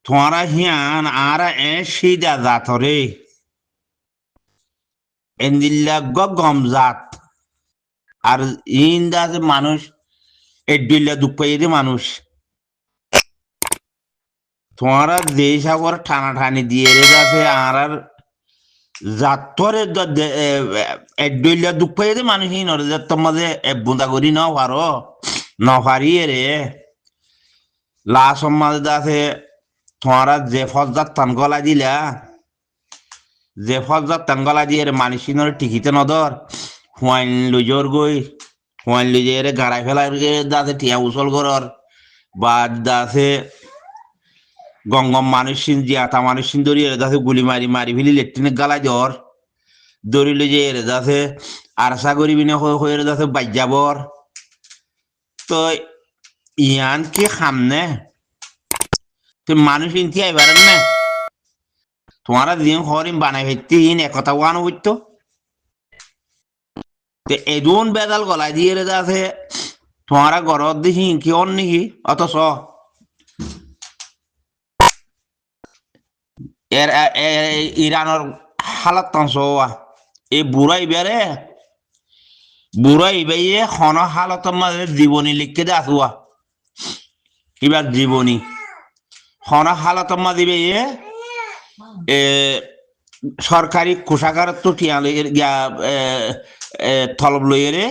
তোমারা হিয়ান আর সিদা জাতরে এন্দিল্লা গম জাত আর ইন্দা যে মানুষ এডিল্লা দুপাইয়ে মানুষ তোমারা যে সাগর টানাটানি দিয়ে রে যাচ্ছে আর জাতরে এডিল্লা দুপাইয়ে মানুষ ই নরে যে তোমাদের বুন্দা করি ন পারো ন পারিয়ে রে লাশ মাঝে আছে তোমারা যে ফজাত তান গলা দিলা যে ফজাত তান গলা দিয়ে মানুষিনের টিকিতে নদর হুয়াইন লুজোর গই হুয়াইন লুজে গাড়াই ফেলার দাসে টিয়া উসল করর বা দাসে গঙ্গম মানুষিন জিয়াতা মানুষিন দড়িয়ে দাসে গুলি মারি মারি ফেলি লেট্রিনে গালা জ্বর দড়ি লুজে দাসে আরসা করিবি না হয়ে দাসে বাজ্যাবর তো ইয়ান কি খামনে তো মানুষ ইনতি আইবারেন না তোমারা দিন হরিম বানাই ফেলতে ইন একথা ওয়ানো বুঝতো এদুন বেদাল গলায় দিয়ে রে আছে তোমারা গরত দিহি কি অন নাকি অথচ এর ইরানের হালাত তাঁসোয়া এই বুড়াই বেয়ে খন হালতের মাঝে জীবনী লিখতে দে আসুয়া কিবা জীবনী খন হালতের মাঝে বেয়ে সরকারি কোষাগার তো টিয়া গিয়া থলব লইয়ে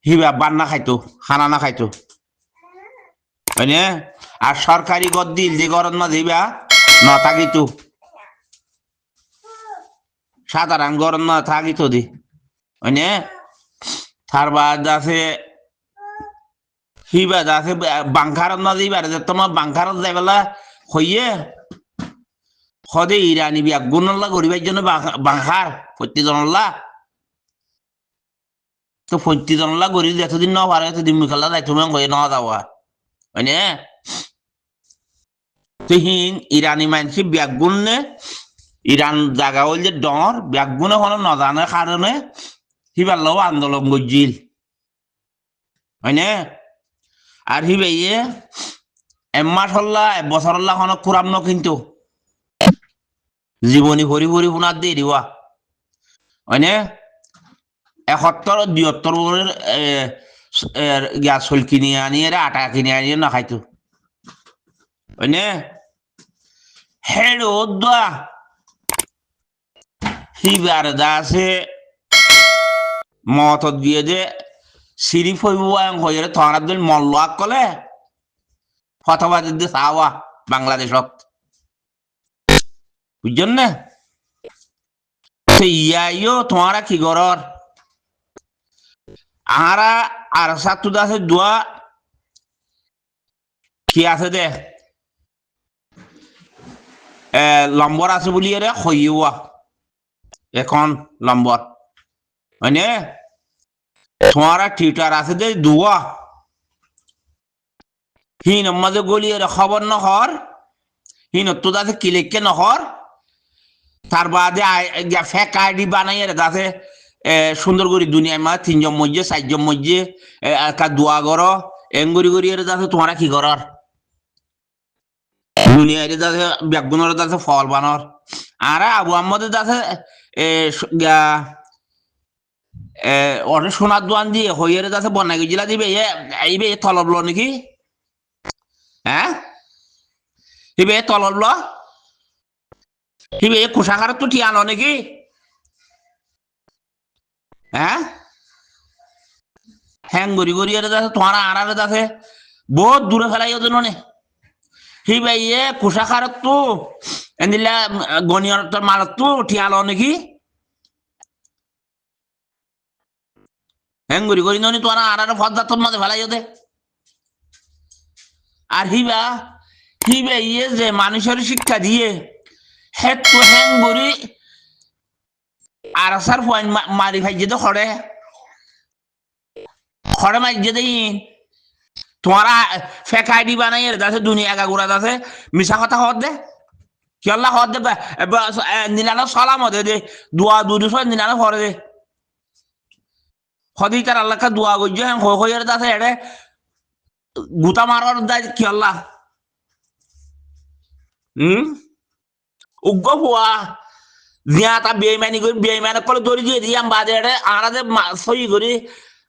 হিবা বান্না খাইতো খানা না খাইতো হয়নে আর সরকারি গদ দিল যে গরত মাঝে হিবা ন থাকিতো সাধারণ গরত না থাকিতো দি হয়নে তার বাদ আছে হিবা আছে বাংকারত না দিবার যে তোমার বাংকারত যাইবেলা হইয়ে সদে ইরানি বিয়া গুণল্লা গরিবের জন্য বাংকার প্রতিজনল্লা তো প্রতিজনল্লা গরিব এতদিন ন পারে এতদিন মিখাল্লা যাই তুমি হয়ে ন যাওয়া হয়নে তুহিন ইরানি মানসি ব্যাগুণ নে ইরান জাগা হল যে ডর ব্যাগুণে হলো নজানের কারণে হিবাল্লাও আন্দোলন গজিল হয়নে আর হিবাইয়ে এমাস হল্লা এবছর হল্লা হন কুরাম ন কিন্তু জীবনী ভরি ভরি শুনার দিয়ে দিবা হয়নে 71-72 গ্যাস হল কিনে আনিয়ে আটা কিনে আনিয়ে না খাইতো হয়নে হেড়ো দা হিবার দাসে মত দিয়ে যে সিরিফ হইব হয়ে থানার দিন মল্ল কলে ফতোবাদ দিয়ে চাওয়া বাংলাদেশত বুঝছেন না ইয়াইও তোমারা কি গরর আরা আর সাতু দাসে দোয়া কি আছে দে লম্বর আছে বলি রে হইয়া এখন লম্বর হয়নে তোমারা টুইটার আছে দে দোয়া হিন মাঝে গলিয়ে খবর নহর হিন তো দাসে কিলেকে নহর তার বাদে ফেক আইডি বানাইয়ে গাছে সুন্দর করে দুনিয়ার মা 3 জন মধ্যে 4 জন মধ্যে একটা দোয়া করো এঙ্গুরি করি যাচ্ছে তোমরা কি করার দুনিয়ার যাচ্ছে ব্যাগুনের যাচ্ছে ফল বানর আর আবু আহমদের যাচ্ছে অনেক সোনার দোয়ান দিয়ে হইয়ে যাচ্ছে বন্যা গেছিলা দিবে এইবে তলবলো নাকি হ্যাঁ হিবে তলবলো হিবে কোষাগার তো টিয়ানো নাকি হ্যাঁ হ্যাং গড়ি গড়ি যাচ্ছে তোমার আড়ারে যাচ্ছে বহুত দূরে ফেলাই জন্য নে হি ভাই কোষাগার তো এদিলা গনিয়র মালত তো টিয়ালো নাকি হ্যাং গড়ি গড়ি নি তোমার আড়ারে ফজাত মাঝে ফেলাই দে আর হিবা যে মানুষের শিক্ষা দিয়ে হেত তো হ্যাং গড়ি আর আসার পয়েন্ট মারি ভাই যে খড়ে খড়ে মারি যে দেই তোমারা ফেক আইডি বানাই যাচ্ছে দুনিয়া গাগুড়া যাচ্ছে মিশা কথা হদ দে কি আল্লাহ হদ দে নিলানো সালাম হদে দে দোয়া দুদু সব নিলানো হরে দে হদি তার আল্লাহকে দোয়া করছে হয়ে যাচ্ছে এড়ে গুতা মারার দেয় কি আল্লাহ উগ্র হওয়া জিয়াতা বেইমানি করে বেইমানি করে দড়ি দিয়ে দিয়াম বাদে আরাদে সই করি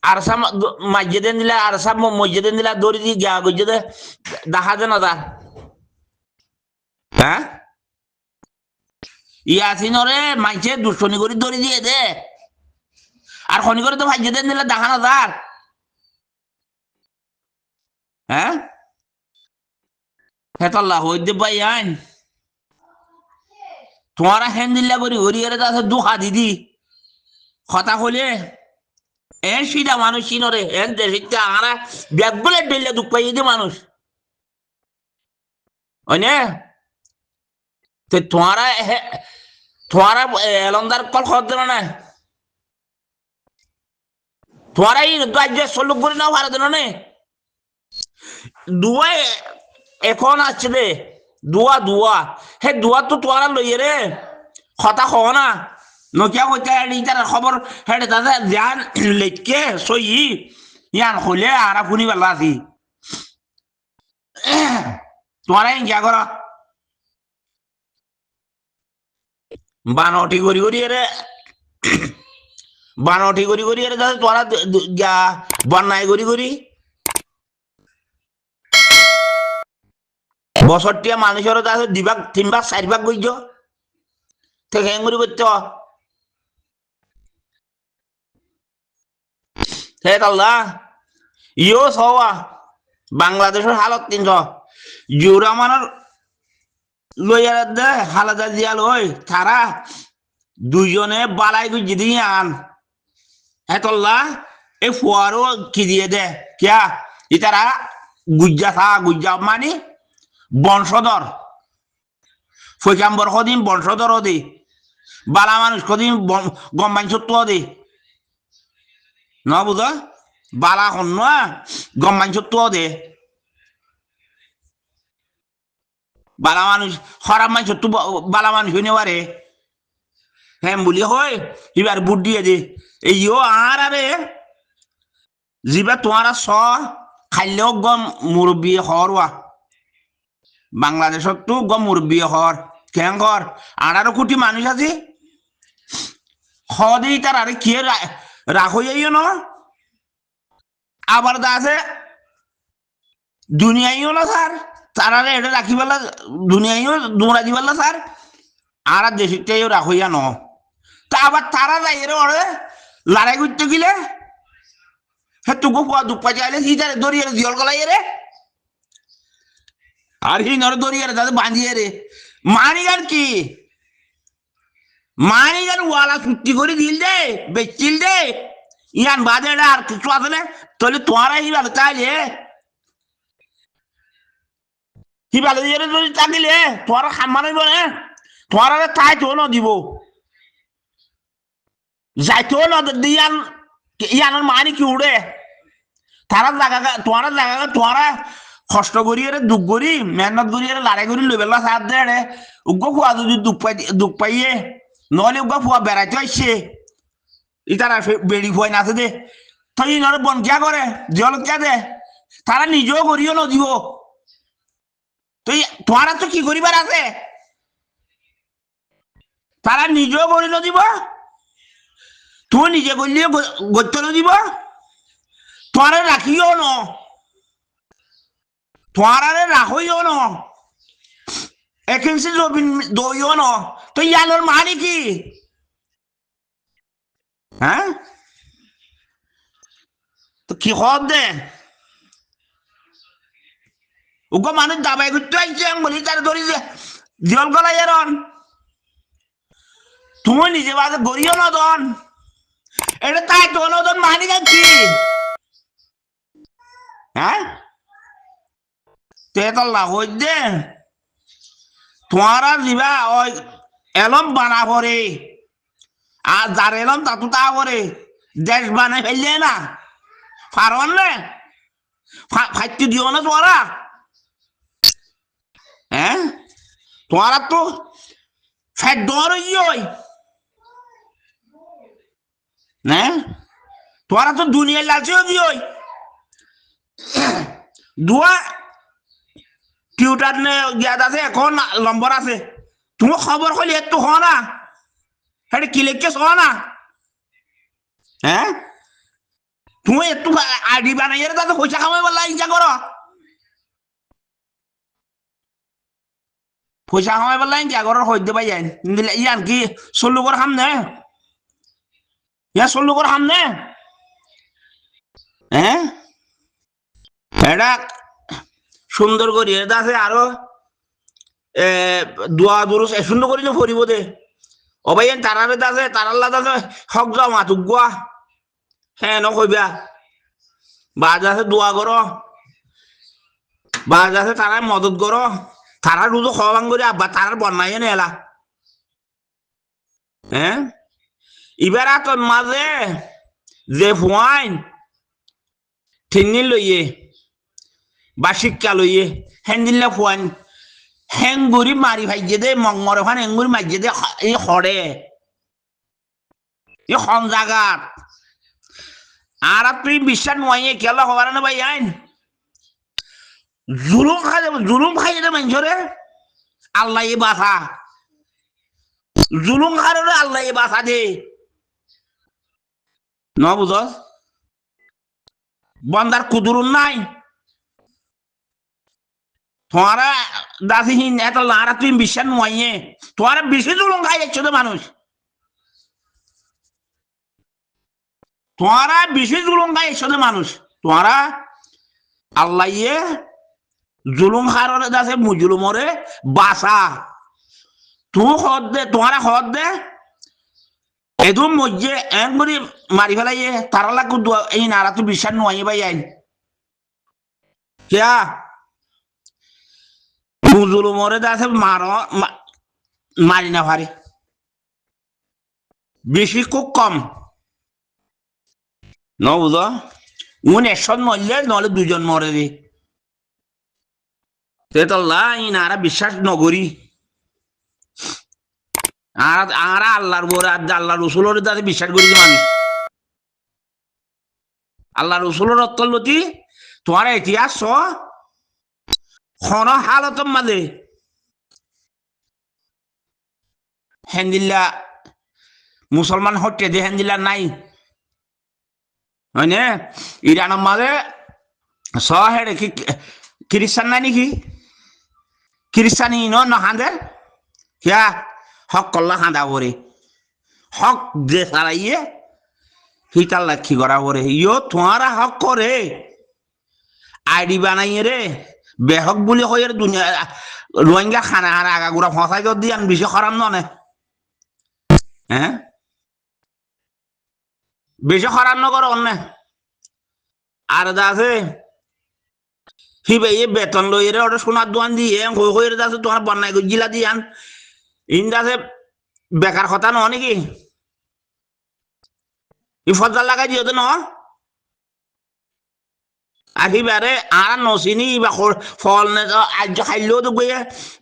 আর সাম মসজিদে দিলে আর সাম মসজিদে দিলে দড়ি দিয়ে গিয়া গজে দেখা যায় না তার হ্যাঁ ইয়াসিনরে মাইছে দুষ্টনি করে দড়ি দিয়ে দে আর খনি করে তো মসজিদে দিলে দেখা না তার হ্যাঁ হেতাল্লাহ হইতে পাই আইন তোমারা হ্যান্দিল্লা করি হরিয়ারে তাছে দুহা দিদি কথা হলে এর সিধা মানুষ চিনরে এর দেশে আরা ব্যাগ বলে ডেলে দুঃখ পাই দি মানুষ ওনে তো তোমারা এলন্দার কল খরচ না তোমারা এই রাজ্য সলুক করে নাও ভারত নে দুয়া এখন আসছে রে দুয়া হে দুয়া তো তোরা লইয়ে রে কথা কও না নকিয়া কইতে ইটার খবর হেডে দাদা জান লেটকে সই ইয়ান হলে আরা ফুনি বেলা আছি তোরা ইয়া কর বানটি করি রে বানটি করি রে দাদা তোরা যা বন্যায় করি বছরটিয়া মানুষের তাহলে দিবাক তিনবাক চারিবাক গইজ থেকে হেঙ্গুরি করতে আল্লাহ ইও সওয়া বাংলাদেশের হালত 300 জুরামানের লইয়ার দে হালাদা দিয়া লই তারা দুইজনে বালাই গুজি দিয়ে আন হেতল্লাহ এই ফুয়ারও কি দিয়ে দে কিয়া ইতারা গুজ্জা মানে বংশধর ফৈকাম্বর কদিন বংশধর দি বালা মানুষ কদিন গম্বাইন সত্য দি ন বুঝ বালা হন গম্বাইন সত্য দে বালা মানুষ খারাপ মানুষ সত্য বালা মানুষ হইনে পারে হ্যাঁ বলি হয় এবার বুট দিয়ে দে এইও আর আরে যিবা তোমারা স খাইলেও গম মুরব্বী হরওয়া বাংলাদেশত তো গম মুরব্বী হর কেন ঘর 18 কোটি মানুষ আছে হদে তার আরে কি রাখইও না আবার দা আছে দুনিয়াইও না স্যার তারা এটা রাখি পেলা দুনিয়াইও দৌড়া দি পেলা স্যার আর দেশটাইও রাখইয়া ন তা আবার তারা যাই রে ওরে লড়াই করতে গেলে হ্যাঁ তোকে দুপা চাইলে সিটারে দড়িয়ে জল গলাই রে আর হি নর দড়িয়ে তাদের বাঁধিয়ে রে মানিগার কি মানিগার ওয়ালা চুক্তি করে দিল দে বেচিল দে ইয়ান বাদে আর কিছু আছে না তাহলে তোমারা হি ভালো চাইলে হি ভালো দিয়ে যদি চাইলে তোমারা খামানো না তোমারা তাই তো ন দিব যাইতো ন দিয়ান ইয়ানোর মানি কি উড়ে তারা জায়গা তোমারা কষ্ট করিয়ে দুঃখ করি মেহনত করিয়ে লড়াই করি লইবেলা সাথ দে রে উগ্র ফুয়া যদি দুঃখ পাইয়ে নহলে উগ্র ফুয়া বেড়াইতে আসছে ইতারা বেড়ি ফুয়াই নাচে দে তুই নরে বন কিয়া করে জল কিয়া দে তারা নিজেও করিও নদিব তুই তোমারা তো কি করিবার আছে তারা নিজেও করি নদিব তুই নিজে করলে গত্য নদিব তোমারে রাখিও ন তোমারে রাখইও ন একেন্সি দইও ন তো ইয়ানোর মানে কি হ্যাঁ তো কি হব দে ওকে মানুষ দাবাই করতে আইছে বলি তার ধরি জল গলাই এরন তুমি নিজে বাজে গড়িও না দন এটা তাই তো নদন মানে কি হ্যাঁ তেতল্লা হই দে তোমারা দিবা ওই এলম বানা পরে আর যার এলম তাতু তা করে দেশ বানাই ফেললে না পারন না ফাইতে দিও না তোরা হ্যাঁ তোরা তো ফ্যাট দর ওই না তোরা তো দুনিয়ার লালচেও দিও দুয়া টিউটার নে জ্ঞাত আছে এখন নম্বর আছে তুমি খবর হলে একটু হ না হ্যাঁ কি লিখকে শ না হ্যাঁ তুমি একটু আইডি বানাইয়ে তাতে পয়সা কামাই বললা ইচ্ছা করো পয়সা কামাই বললা ইচ্ছা করো হইতে পাই যাই ইয়ান কি চল্লু করে খাম নে ইয়া চল্লু করে খাম নে হ্যাঁ এটা সুন্দর করি এটা আছে আরো দোয়া দুরুস সুন্দর করি ফরিব দে অবাই তারারে আছে তারাল্লা আছে হক যাও মাতুক গোয়া হ্যাঁ নকইবা বাজ আছে দোয়া করো বাজ আছে তারা মদত করো তারা রুজু খাওয়ান করে আব্বা তারার বন্যায় নেলা হ্যাঁ এবার তোর মাঝে যে ফুয়াইন ঠিনি লইয়ে বা শিক্ষা লইয়ে হেন দিল্লা ফুয়াইন হেঙ্গুরি মারি ভাইজে দে মংমরে ফান হেঙ্গুরি মারিয়ে দে এই হরে এই হন জাগাত আর তুই বিশ্বাস নয় খেলা হবার না ভাই আইন জুলুম খাই যাবে মানুষরে আল্লাহ বাসা জুলুম খারে আল্লাহ বাসা দে ন বুঝ বন্দার কুদুরুন নাই তোমারা দাসিহীন এত লারা তুই বিশ্বাস নয় তোমারা বেশি জুলুম খাই যাচ্ছ তো মানুষ তোমারা বেশি জুলুম খাই যাচ্ছ তো মানুষ তোমারা আল্লাহ জুলুম খারের দাসে মুজুলুমরে বাসা তুই হদ দে তোমারা হদ দে এদম মজ্জে এক করে মারি ফেলাইয়ে তারা লাগু এই নারা তুই বিশ্বাস নয় ভাই আইন কিয়া মুজুলুমরে দাসে মারি না পারে বেশি খুব কম ন বুঝ উন একশন মরলে নহলে দুজন মরে রে নারা বিশ্বাস নগরী আর আল্লাহর বরে আল্লাহ রসুলের দাদা বিশ্বাস করি মানুষ আল্লাহ রসুলের অত্যলতি তোমার ইতিহাস খন হালত মাঝে হেন্দিল্লা মুসলমান হটে যে হেন্দিল্লা নাই হয় ইরানের মাঝে হেড়ে কি খ্রিস্টান নাই নাকি খ্রিস্টানি নহাঁদের কিয়া হক কল্লা খাঁদা পরে হক যে সারাইয়ে হিতাল লাক্ষি করা পরে ইয়ো তোমারা হক করে আইডি বানাইয়ে রে বেহক বলে হয়ে দুনিয়া রোহিঙ্গা খানা হারা আগাগুড়া ফসাই দিয়ান বেশি খরাম ননে হ্যাঁ বেশি খরাম নকর অন্য আর আছে হিবে বেতন লই রে ওটা সোনার দোয়ান দিয়ে হয়ে আছে তোমার বন্যায় জিলা দিয়ান ইন্দাসে বেকার কথা ন নাকি ই ফজল লাগাই দিও তো ন আহিবারে আর নচিনি বা ফল নে আজ খাইলেও তো গিয়ে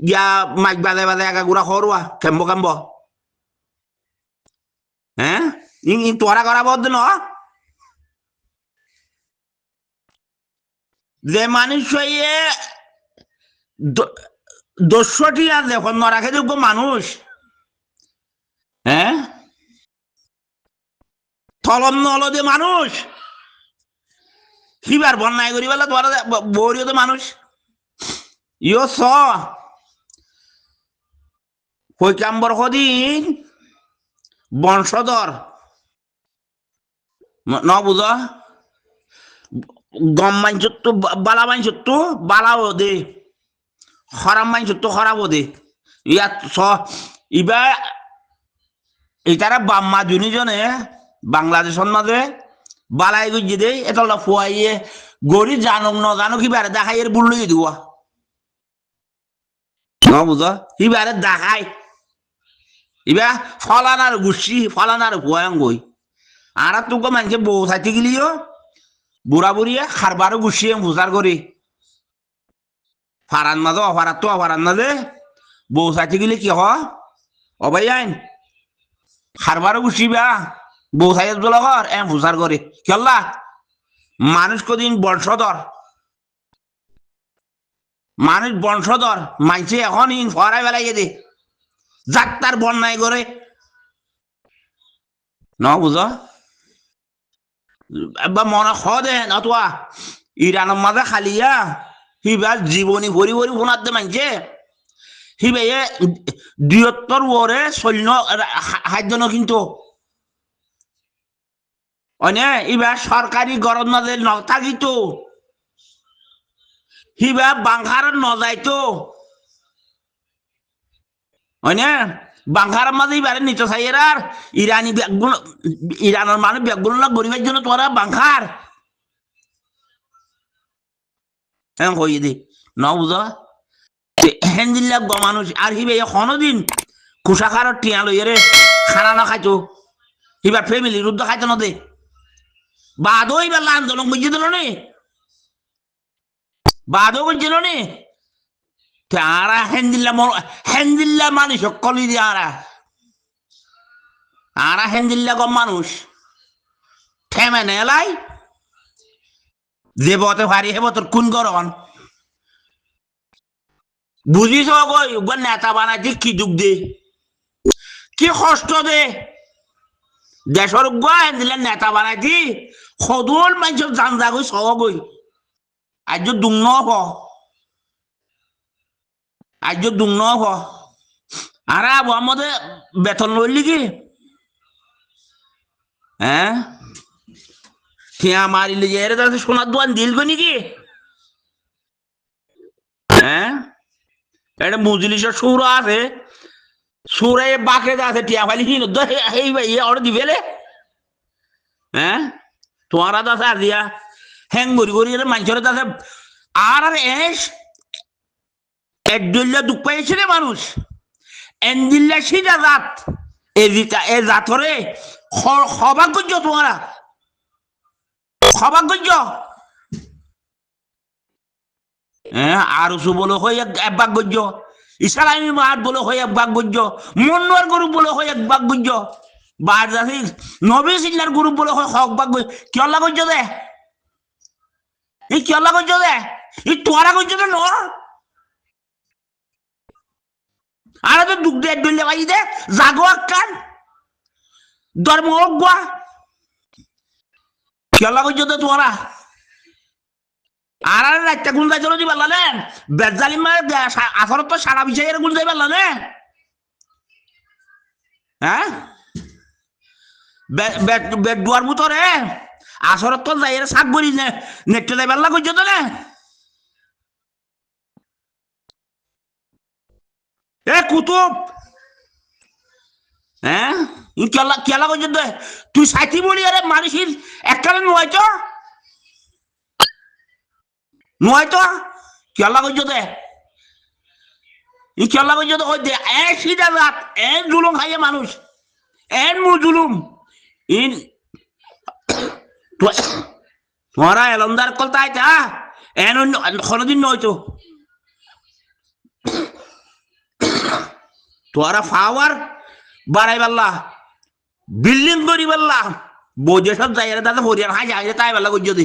গিয়া মাছ বাজে বাজে একা গুড়া খরুয়া কেম্ব কেম্ব হ্যাঁ তোরা করা বদ ন যে মানুষ দস্যটি আর দেখুন নরাখে যোগ্য মানুষ হ্যাঁ থলন নলদে মানুষ হিবার বন্যায় করি বলে তোমার বৌরিও তো মানুষ ইয়ো কৈকাম্বর কদিন বংশধর ন বুঝ গম মানছুত্তু বালা মানছুত্তু বালাও দে খরাম মানছুত্তু খরাবও দে ইয়াত ইবা এটারা বাম্মা জনে বাংলাদেশের মাঝে বালাই গুজি দে এটা ফুয়াইয়ে গড়ি জানুক ন জানুক ইবারে দেখাই এর বুল লই দিওয়া ন বুঝ ইবারে দেখাই ইবা ফলানার গুছি ফলানার ফুয়াং গই আর তোকে মানুষে বউ থাকতে গেলিও বুড়া বুড়িয়ে খারবারও গুছিয়ে বুঝার করি ফারান মাঝে অফারাত তো অফারান মাঝে বউ থাকতে গেলে কি হবাই আইন খারবারও গুছিবা বউ থাই ঘর বুঝার করে কেল্লা মানুষ কদিন বংশধর মানুষ বংশধর মানছে এখন ইন ফরাই বেলাই দে যাক তার বন্যায় করে ন বুঝ বা মনে খদে নতুয়া ইরানের মাঝে খালিয়া হিবার জীবনী ভরি ভরি ফোনার দে মানছে হিবে বৃহত্তর ওরে সৈন্য খাদ্য কিন্তু অনে এবার সরকারি গরম নজর নথাকিত হিবা বাংকার নজাইতো অনে বাংকার মাঝে এবারে নিতে চাই আর ইরানি ব্যাগগুলো ইরানের মানুষ ব্যাগগুলো না গরিবের জন্য তোরা বাংকার হ্যাঁ হয়ে দে ন বুঝ হেন্দিল্লা গ মানুষ আর হিবে কোনদিন কুসাখার টিয়া লইরে খানা না খাইতো এবার ফ্যামিলির উদ্যোগ খাইতো না দে বাদও এবার আন্দোলন বুঝে দিল নি বাদও বুঝছিল নি আরা হেন্দিল্লা মানুষ সকলি দিয়ে আরা হেন্দিল্লা গম মানুষ থেমে নেলাই যে বতে ভারি হে বতর কোন গরম বুঝিস গই নেতা বানাইছি কি যুগ দে কি কষ্ট দে দেশের হেন্দিল্লা নেতা বানাইছি সদুল মানুষ জানজা গই সহ গই আজ দুং আজ দুং আর আমাদের বেতন লইলি কি হ্যাঁ ঠিয়া মারিলি যে এর কাছে সোনার দোয়ান দিল গো নাকি হ্যাঁ এটা মুজলিশের সুর আছে সুরে বাকে আছে টিয়া ফাইলি হিন এই ভাই অর্ডার দিবেলে হ্যাঁ তোমার আছে আর দিয়া হ্যাং গড়ি গড়ি মানুষের কাছে আর এস একদুল্লা দুঃখ পাইছে রে মানুষ এন্দিল্লা সিজা জাত এ জাতরে সৌভাগ্য তোমারা সৌভাগ্য হ্যাঁ আর বলে হয় এক ভাগ্য ইসলামী মাঠ বলে হয় এক ভাগ্য মনোয়ার গ্রুপ বলে হয় এক ভাগ্য বাজারি নবী সিল্লার গ্রুপ বলে হয় হক ভাগ্য কি আল্লাহ করছ দে এই কি আল্লাহ করছ দে এই তোরা করছ দে ন আর তো দুঃখ দিয়ে ডলে ভাই দে জাগো কান ধর্ম গুয়া কি আল্লাহ করছ দে তোরা আর রাতটা গুণ যাই চলো দিবার লালেন বেজালি মার আসর তো সারা বিষয় গুণ যাইবার লালে হ্যাঁ বেড দুয়ার ভিতরে আসর তো যাই শাক করি নেটে যাইবার লাগ করছো তো না এ কুতুব হ্যাঁ কেলা করছো তো তুই সাথী বলি আরে মারিসির এককালে নয় তো কেলা করছো দে কেলা করছো তো দে সিধা রাত জুলুম খাইয়ে মানুষ মু জুলুম ইন তোরা এলন্দার কলতা আইতা কোনদিন নয় তো তোরা পাওয়ার বাড়াই পারলা বিল্ডিং করি পারলা বোঝে সব জায়গা দাদা হরিয়ান হাই যায় তাই পারলা করছো দি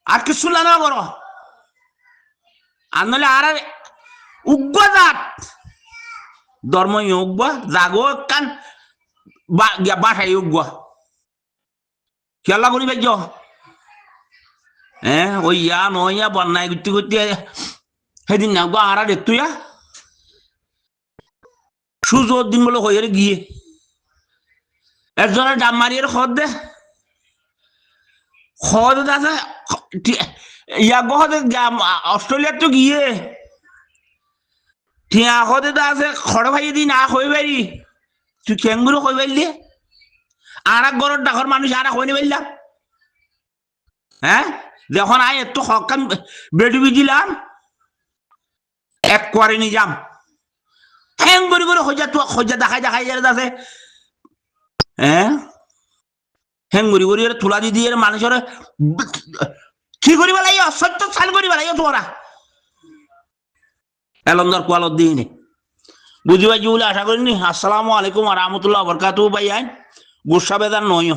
আর কিছু না বড় আর নলে আর উগ্র জাত ধর্ম উগ্র জাগো কান বাসায় উগ্র খেলা করি ভাই হ্যাঁ ওই নয়া বন্যায় করতে করতে সেদিন না গো আর তুই সুযোগ দিন বলে হয়ে গিয়ে একজনের ডাব মারিয়ে খদ দে খদ আছে অস্ট্রেলিয়ার তো গিয়ে টিয়া খদে আছে খড় ভাই দিন না হয়ে পারি তুই কেঙ্গুলো হয়ে পারলি আর এক গরর ডাকর মানুষ আর হয়ে পারলাম হ্যাঁ যখন আয় একটু হকান বেডুবি দিলাম এক করে নি যাম হ্যাং করে হজা দেখাই আছে হ্যাঁ হ্যাং করি তুলা দি দিয়ে মানুষের কি করি পেলাই সত্য চাল করি পেলাই তোরা এলন্দর কোয়ালত দিইনি বুঝি ভাই বলে আশা করিনি আসসালামু আলাইকুম রহমতুল্লাহ বরকাতু ভাই আইন গুসা বেদার নয়